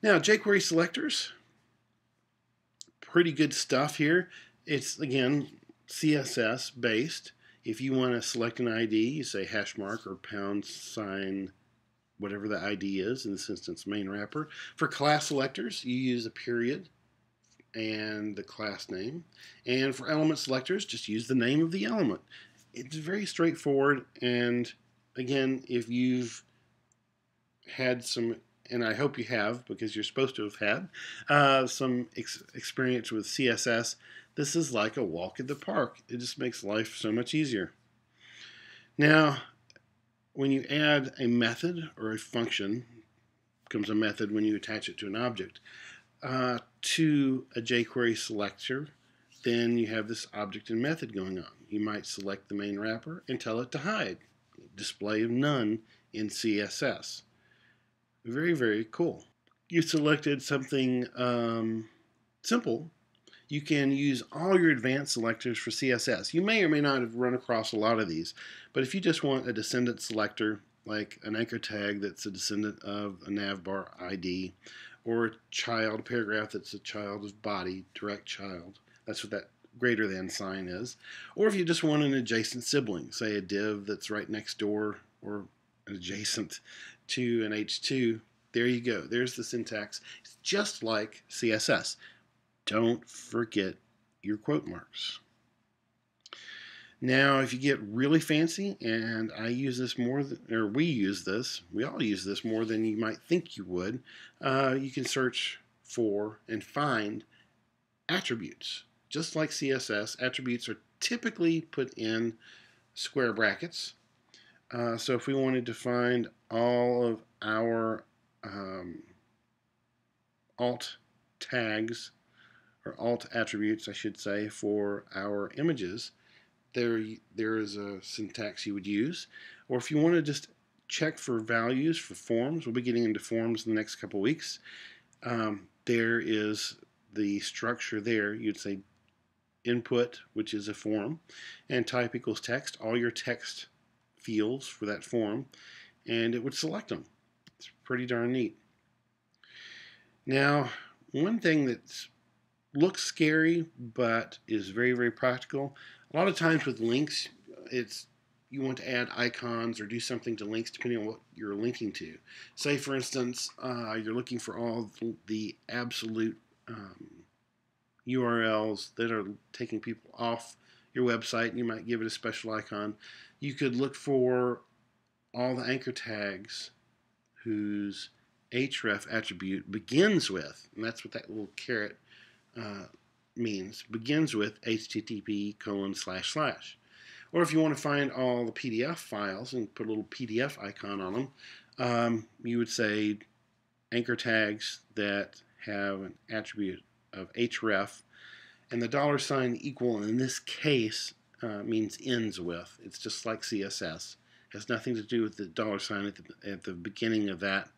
Now, jQuery selectors, pretty good stuff here. It's, again, CSS based. If you want to select an ID, you say hash mark or pound sign, whatever the ID is, in this instance, main wrapper. For class selectors, you use a period and the class name. And for element selectors, just use the name of the element. It's very straightforward, and again, if you've had some, and I hope you have because you're supposed to have had some experience with CSS, this is like a walk in the park. It just makes life so much easier. Now, when you add a method or a function, becomes a method when you attach it to an object, to a jQuery selector, then you have this object and method going on. You might select the main wrapper and tell it to hide. Display of none in CSS. Very, very cool. You selected something simple. You can use all your advanced selectors for CSS. You may or may not have run across a lot of these, but if you just want a descendant selector, like an anchor tag that's a descendant of a navbar ID, or a child paragraph that's a child of body, direct child, that's what that greater than sign is. Or if you just want an adjacent sibling, say a div that's right next door or adjacent to an H2, there you go. There's the syntax. It's just like CSS. Don't forget your quote marks. Now, if you get really fancy, and I use this more than, or we all use this more than you might think you would, you can search for and find attributes. Just like CSS, attributes are typically put in square brackets. So if we wanted to find all of our alt tags, or alt attributes, I should say, for our images, there is a syntax you would use. Or if you want to just check for values for forms, we'll be getting into forms in the next couple weeks, there is the structure there. You'd say input, which is a form, and type equals text, all your text fields for that form, and it would select them. It's pretty darn neat. Now, one thing that looks scary but is very, very practical, a lot of times with links, you want to add icons or do something to links depending on what you're linking to. Say, for instance, you're looking for all the absolute URLs that are taking people off your website, and you might give it a special icon. You could look for all the anchor tags whose href attribute begins with, and that's what that little caret means, begins with http://. Or if you want to find all the PDF files and put a little PDF icon on them, you would say anchor tags that have an attribute of href, and the $ equal in this case means ends with. It's just like CSS. It has nothing to do with the $ at the beginning of that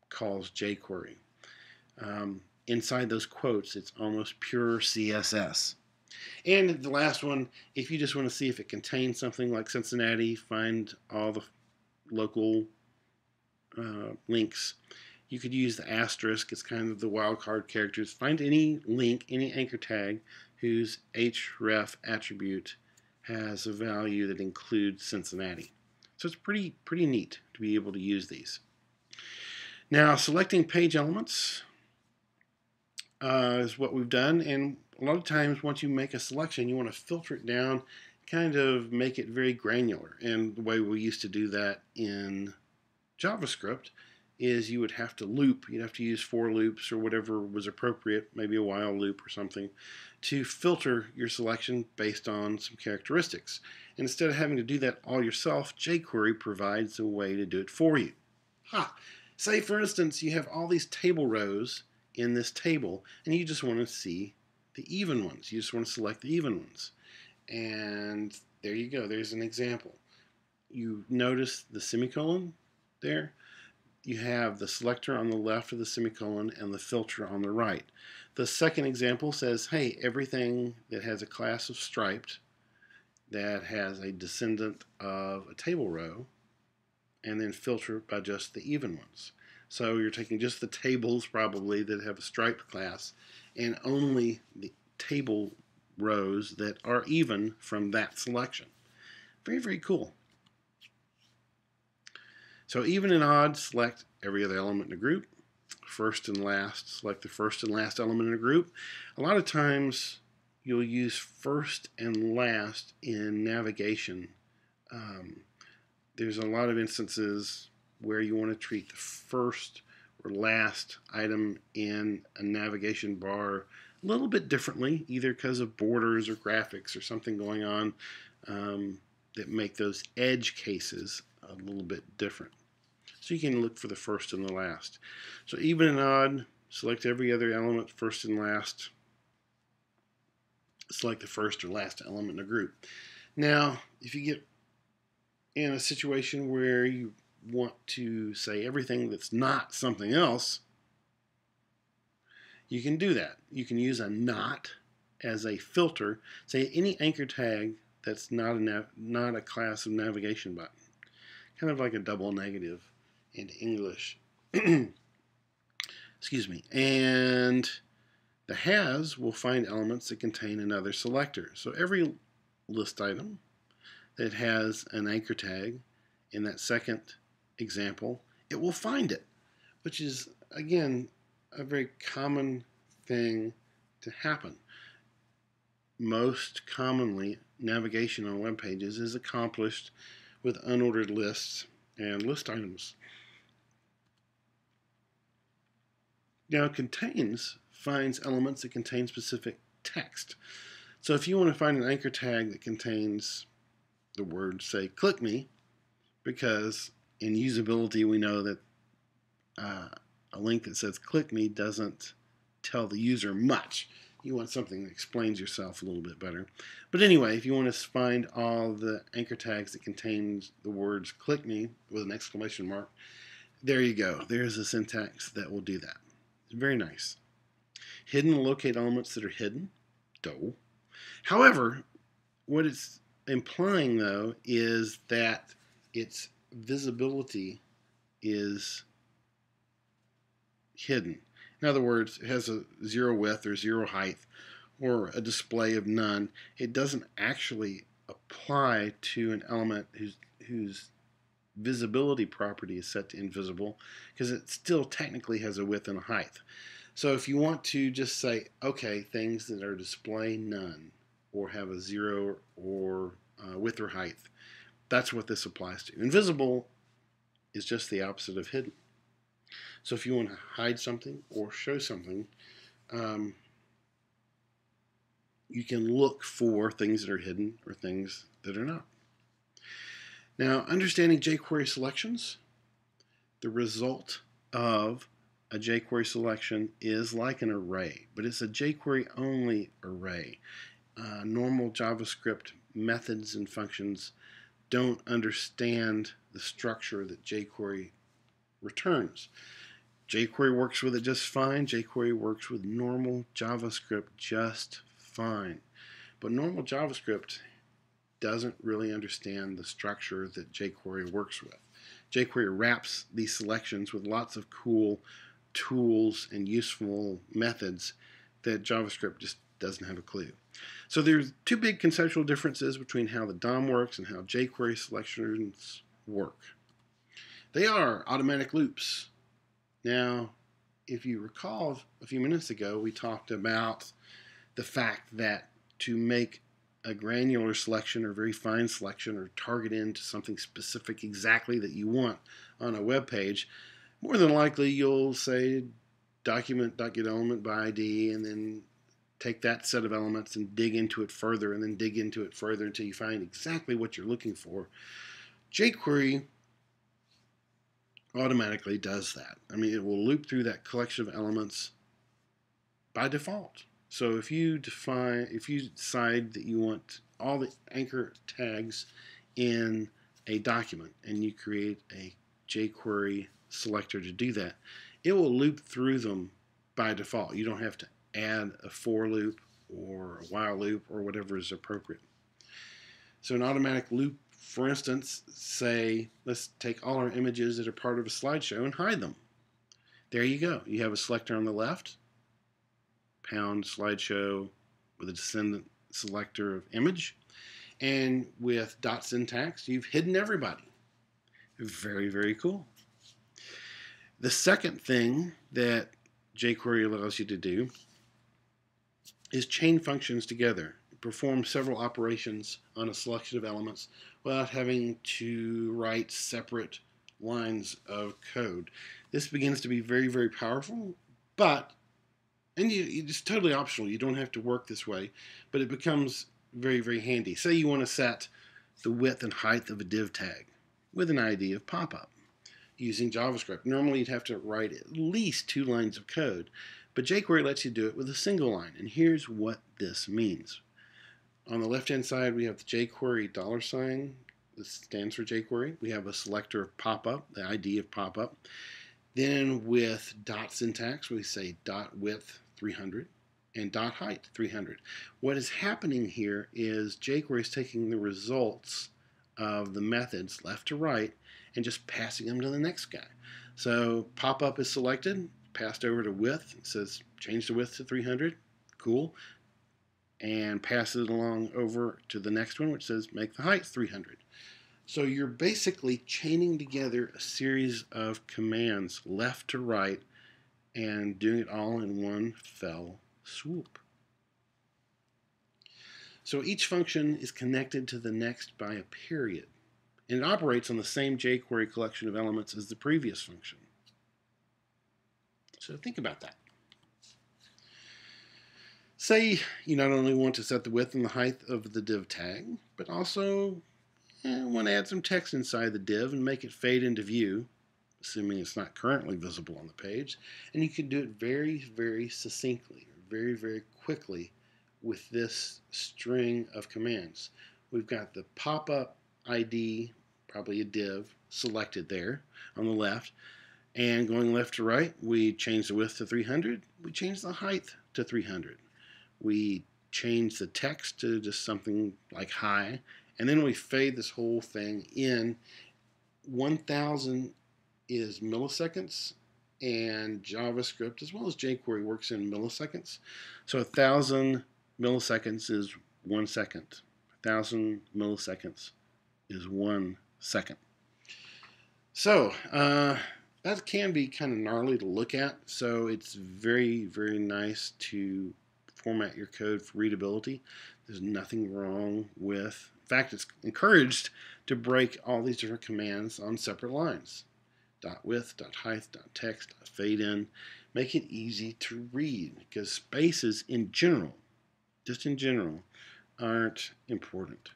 calls jQuery. Inside those quotes, it's almost pure CSS. And the last one, if you just want to see if it contains something like Cincinnati, find all the local links. You could use the asterisk. It's kind of the wildcard characters. Find any link, any anchor tag whose href attribute has a value that includes Cincinnati. So it's pretty neat to be able to use these. Now, selecting page elements is what we've done, and a lot of times once you make a selection, you want to filter it down, kind of make it very granular. And the way we used to do that in JavaScript is you would have to loop. You'd have to use for loops or whatever was appropriate, maybe a while loop or something, to filter your selection based on some characteristics. And instead of having to do that all yourself, jQuery provides a way to do it for you. Say, for instance, you have all these table rows in this table, and you just want to see the even ones. You just want to select the even ones. And there you go. There's an example. You notice the semicolon there. You have the selector on the left of the semicolon and the filter on the right. The second example says, hey, everything that has a class of striped that has a descendant of a table row, and then filter by just the even ones. So you're taking just the tables probably that have a striped class and only the table rows that are even from that selection. Very, very cool. So even and odd, select every other element in a group. First and last, select the first and last element in a group. A lot of times you'll use first and last in navigation. There's a lot of instances where you want to treat the first or last item in a navigation bar a little bit differently, either because of borders or graphics or something going on that make those edge cases a little bit different. So you can look for the first and the last. So even and odd, select every other element, first and last. Select the first or last element in a group. Now, if you get in a situation where you want to say everything that's not something else, you can do that. You can use a not as a filter. Say any anchor tag that's not a class of navigation button. Kind of like a double negative in English. Excuse me. And the has will find elements that contain another selector. So every list item that has an anchor tag in that second example, it will find it, which is, again, a very common thing to happen. Most commonly, navigation on web pages is accomplished with unordered lists and list items. Now, contains finds elements that contain specific text. So if you want to find an anchor tag that contains the word, say, click me, because in usability we know that a link that says click me doesn't tell the user much. You want something that explains yourself a little bit better. But anyway, if you want to find all the anchor tags that contains the words click me with an exclamation mark, there you go. There's a syntax that will do that. It's very nice. Hidden will locate elements that are hidden. However, what it's implying, though, is that its visibility is hidden. In other words, it has a zero width or zero height or a display of none. It doesn't actually apply to an element whose visibility property is set to invisible because it still technically has a width and a height. So if you want to just say, okay, things that are display none or have a zero or width or height, that's what this applies to. Invisible is just the opposite of hidden. So if you want to hide something or show something, you can look for things that are hidden or things that are not. Now, understanding jQuery selections, the result of a jQuery selection is like an array, but it's a jQuery-only array. Normal JavaScript methods and functions don't understand the structure that jQuery returns. jQuery works with it just fine. jQuery works with normal JavaScript just fine. But normal JavaScript doesn't really understand the structure that jQuery works with. jQuery wraps these selections with lots of cool tools and useful methods that JavaScript just doesn't have a clue. So there's two big conceptual differences between how the DOM works and how jQuery selections work. They are automatic loops. Now, if you recall a few minutes ago, we talked about the fact that to make a granular selection or very fine selection or target into something specific exactly that you want on a web page, more than likely you'll say document.getElement by ID and then take that set of elements and dig into it further and then dig into it further until you find exactly what you're looking for. jQuery automatically does that. I mean, it will loop through that collection of elements by default. So if you decide that you want all the anchor tags in a document and you create a jQuery selector to do that, it will loop through them by default. You don't have to add a for loop or a while loop or whatever is appropriate. So an automatic loop, for instance, say, let's take all our images that are part of a slideshow and hide them. There you go. You have a selector on the left, pound slideshow with a descendant selector of image, and with dot syntax, you've hidden everybody. Very, very cool. The second thing that jQuery allows you to do is chain functions together, perform several operations on a selection of elements without having to write separate lines of code. This begins to be very, very powerful, but, and it's totally optional, you don't have to work this way, but it becomes very, very handy. Say you want to set the width and height of a div tag with an ID of pop-up using JavaScript. Normally you'd have to write at least 2 lines of code, but jQuery lets you do it with a single line, and here's what this means. On the left-hand side, we have the jQuery $. This stands for jQuery. We have a selector of pop-up, the ID of pop-up. Then with dot syntax, we say dot width 300 and dot height 300. What is happening here is jQuery is taking the results of the methods left to right and just passing them to the next guy. So pop-up is selected, passed over to width. It says change the width to 300. Cool. And pass it along over to the next one, which says make the height 300. So you're basically chaining together a series of commands left to right and doing it all in one fell swoop. So each function is connected to the next by a period, and it operates on the same jQuery collection of elements as the previous function. So think about that. Say you not only want to set the width and the height of the div tag, but also want to add some text inside the div and make it fade into view, assuming it's not currently visible on the page. And you can do it very, very succinctly, very, very quickly with this string of commands. We've got the pop-up ID, probably a div, selected there on the left. And going left to right, we change the width to 300. We change the height to 300. We change the text to just something like hi. And then we fade this whole thing in. 1000 is milliseconds, and JavaScript as well as jQuery works in milliseconds. So 1000 milliseconds is 1 second. 1000 milliseconds is 1 second. So that can be kind of gnarly to look at, so it's very, very nice to format your code for readability. There's nothing wrong with, in fact, it's encouraged to break all these different commands on separate lines. Dot width, dot height, dot text, dot fade in. Make it easy to read, because spaces in general, just in general, aren't important.